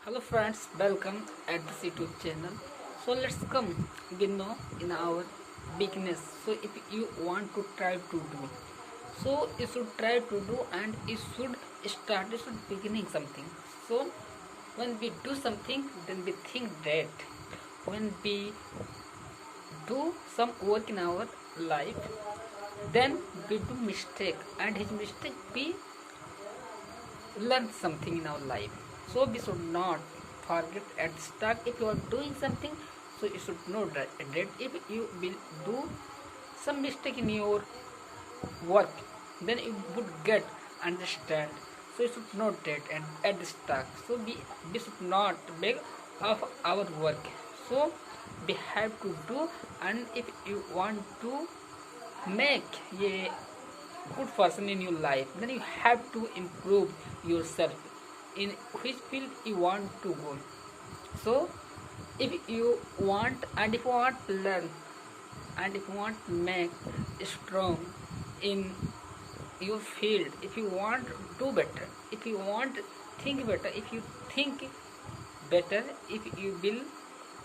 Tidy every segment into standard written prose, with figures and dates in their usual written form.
Hello friends, welcome at this YouTube channel. So let's come know in our beginners. So if you want to try to do, so you should try to do and you should start, you should beginning something. So when we do something, then we think that when we do some work in our life, then we do mistake and his mistake we learn something in our life. So we should not forget at the start if you are doing something. So you should know that if you will do some mistake in your work, then you would get understand. So you should know that and at the start. So we should not beg of our work. So we have to do, and if you want to make a good person in your life, then you have to improve yourself in which field you want to go. So if you want and if you want to learn and if you want to make strong in your field, if you want to do better, if you want to think better, if you think better, if you will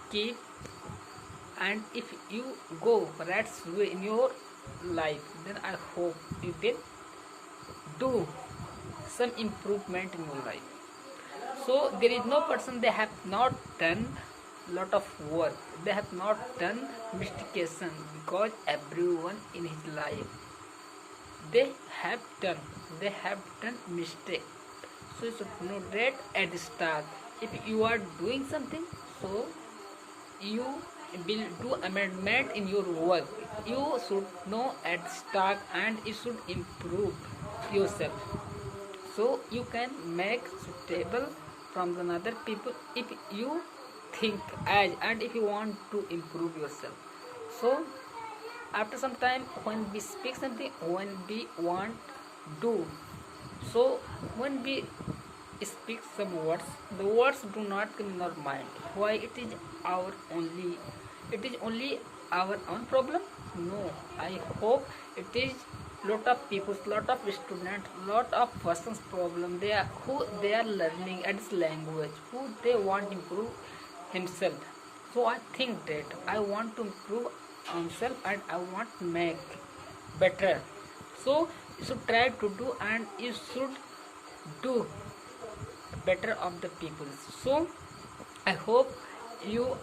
keep and if you go right way in your life, then I hope you will do some improvement in your life. So there is no person they have not done lot of work, they have not done mistaken, because everyone in his life they have done they have done mistake. So you should know that at the start if you are doing something, so you will do amendment in your work. You should know at the start and you should improve yourself, so you can make suitable from the other people if you think as and if you want to improve yourself. So after some time when we speak something, when we want do, so when we speak some words, the words do not come in our mind. Why? It is only our own problem? No, I hope it is lot of people, lot of students, lot of persons problem. They are who they are learning at this language, who they want to improve himself. So I think that I want to improve myself and I want to make better. So you should try to do and you should do better of the people. So I hope you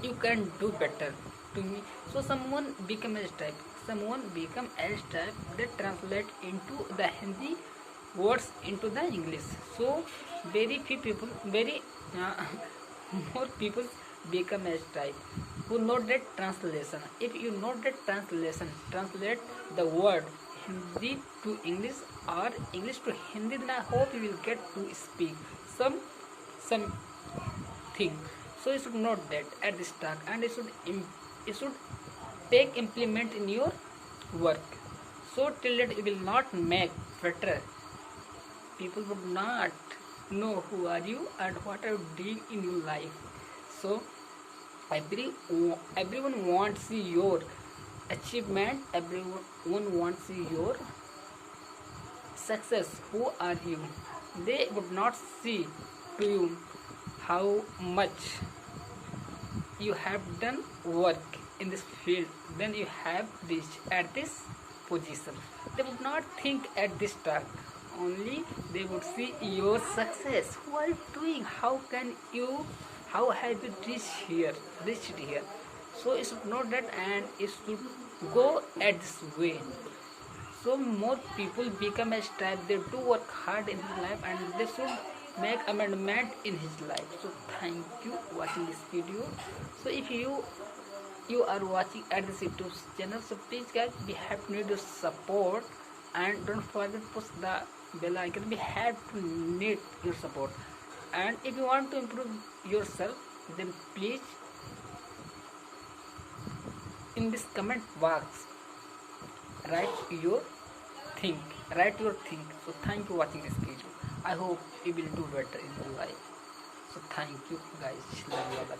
you can do better to me. So someone become a type, someone become as type, they translate into the Hindi words into the English. So very few people, very more people become as type who know that translation. If you know that translation, translate the word Hindi to English or English to Hindi, then I hope you will get to speak something. So you should note that at the start and you should take implement in your work. So till that you will not make better, people would not know who are you and what are you doing in your life. So every everyone wants to see your achievement, everyone wants to see your success. Who are you? They would not see to you how much you have done work in this field, then you have reached at this position. They would not think at this time, only they would see your success. Who are you doing? How can you, how have you reached here? So you should know that and you should go at this way. So more people become a type, they do work hard in his life and they should make amendment in his life. So thank you watching this video. So if you are watching at this YouTube channel, so please guys, we have need your support and don't forget to push the bell icon. We have to need your support, and if you want to improve yourself, then please in this comment box write your think. So thank you watching this video. I hope you will do better in your life. So thank you guys. Love you all.